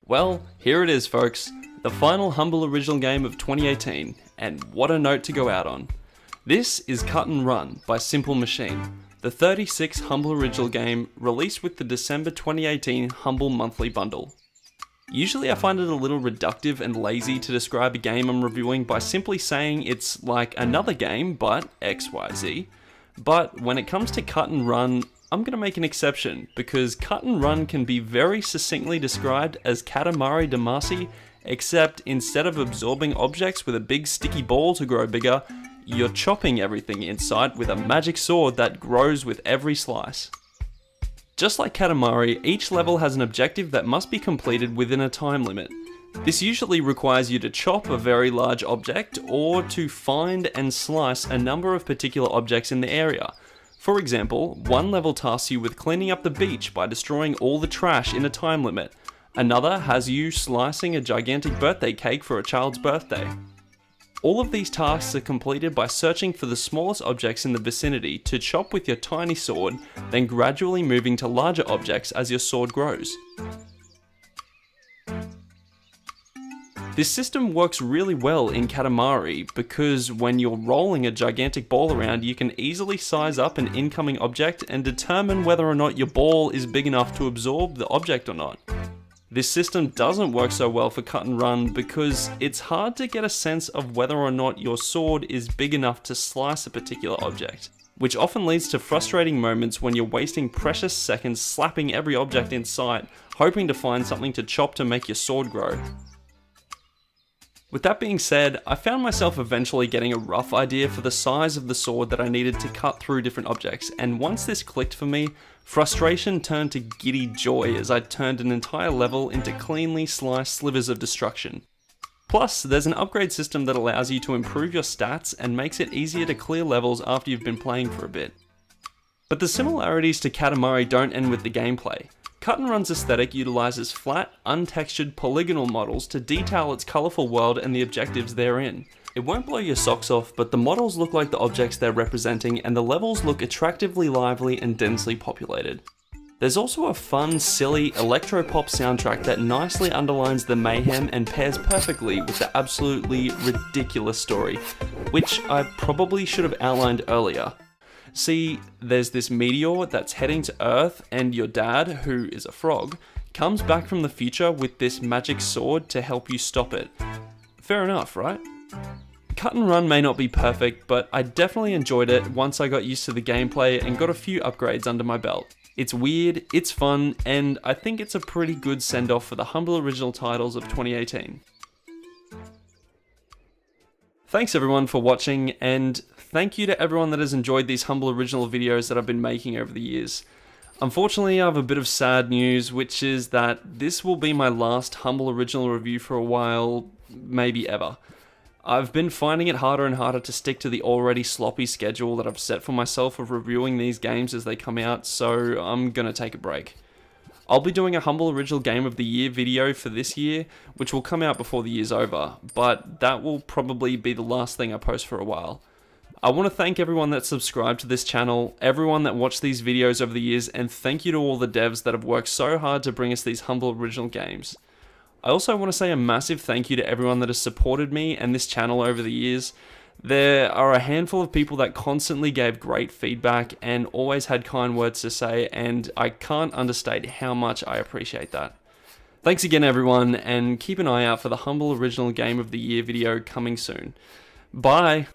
Well, here it is folks, the final Humble Original game of 2018, and what a note to go out on. This is Cut and Run by Simple Machine, the 36th Humble Original game released with the December 2018 Humble Monthly Bundle. Usually I find it a little reductive and lazy to describe a game I'm reviewing by simply saying it's like another game but XYZ, but when it comes to Cut and Run, I'm going to make an exception, because Cut and Run can be very succinctly described as Katamari Damacy, except instead of absorbing objects with a big sticky ball to grow bigger, you're chopping everything in sight with a magic sword that grows with every slice. Just like Katamari, each level has an objective that must be completed within a time limit. This usually requires you to chop a very large object, or to find and slice a number of particular objects in the area. For example, one level tasks you with cleaning up the beach by destroying all the trash in a time limit. Another has you slicing a gigantic birthday cake for a child's birthday. All of these tasks are completed by searching for the smallest objects in the vicinity to chop with your tiny sword, then gradually moving to larger objects as your sword grows. This system works really well in Katamari because when you're rolling a gigantic ball around, you can easily size up an incoming object and determine whether or not your ball is big enough to absorb the object or not. This system doesn't work so well for Cut and Run because it's hard to get a sense of whether or not your sword is big enough to slice a particular object, which often leads to frustrating moments when you're wasting precious seconds slapping every object in sight, hoping to find something to chop to make your sword grow. With that being said, I found myself eventually getting a rough idea for the size of the sword that I needed to cut through different objects, and once this clicked for me, frustration turned to giddy joy as I turned an entire level into cleanly sliced slivers of destruction. Plus, there's an upgrade system that allows you to improve your stats and makes it easier to clear levels after you've been playing for a bit. But the similarities to Katamari don't end with the gameplay. Cut and Run's aesthetic utilizes flat, untextured polygonal models to detail its colourful world and the objectives therein. It won't blow your socks off, but the models look like the objects they're representing and the levels look attractively lively and densely populated. There's also a fun, silly Electro-Pop soundtrack that nicely underlines the mayhem and pairs perfectly with the absolutely ridiculous story, which I probably should have outlined earlier. See, there's this meteor that's heading to Earth, and your dad, who is a frog, comes back from the future with this magic sword to help you stop it. Fair enough, right? Cut and Run may not be perfect, but I definitely enjoyed it once I got used to the gameplay and got a few upgrades under my belt. It's weird, it's fun, and I think it's a pretty good send-off for the Humble Original titles of 2018. Thanks everyone for watching, and thank you to everyone that has enjoyed these Humble Original videos that I've been making over the years. Unfortunately, I have a bit of sad news, which is that this will be my last Humble Original review for a while, maybe ever. I've been finding it harder and harder to stick to the already sloppy schedule that I've set for myself of reviewing these games as they come out, so I'm gonna take a break. I'll be doing a Humble Original Game of the Year video for this year, which will come out before the year's over, but that will probably be the last thing I post for a while. I want to thank everyone that subscribed to this channel, everyone that watched these videos over the years, and thank you to all the devs that have worked so hard to bring us these Humble Original games. I also want to say a massive thank you to everyone that has supported me and this channel over the years. There are a handful of people that constantly gave great feedback and always had kind words to say, and I can't understate how much I appreciate that. Thanks again everyone, and keep an eye out for the Humble Original Game of the Year video coming soon. Bye!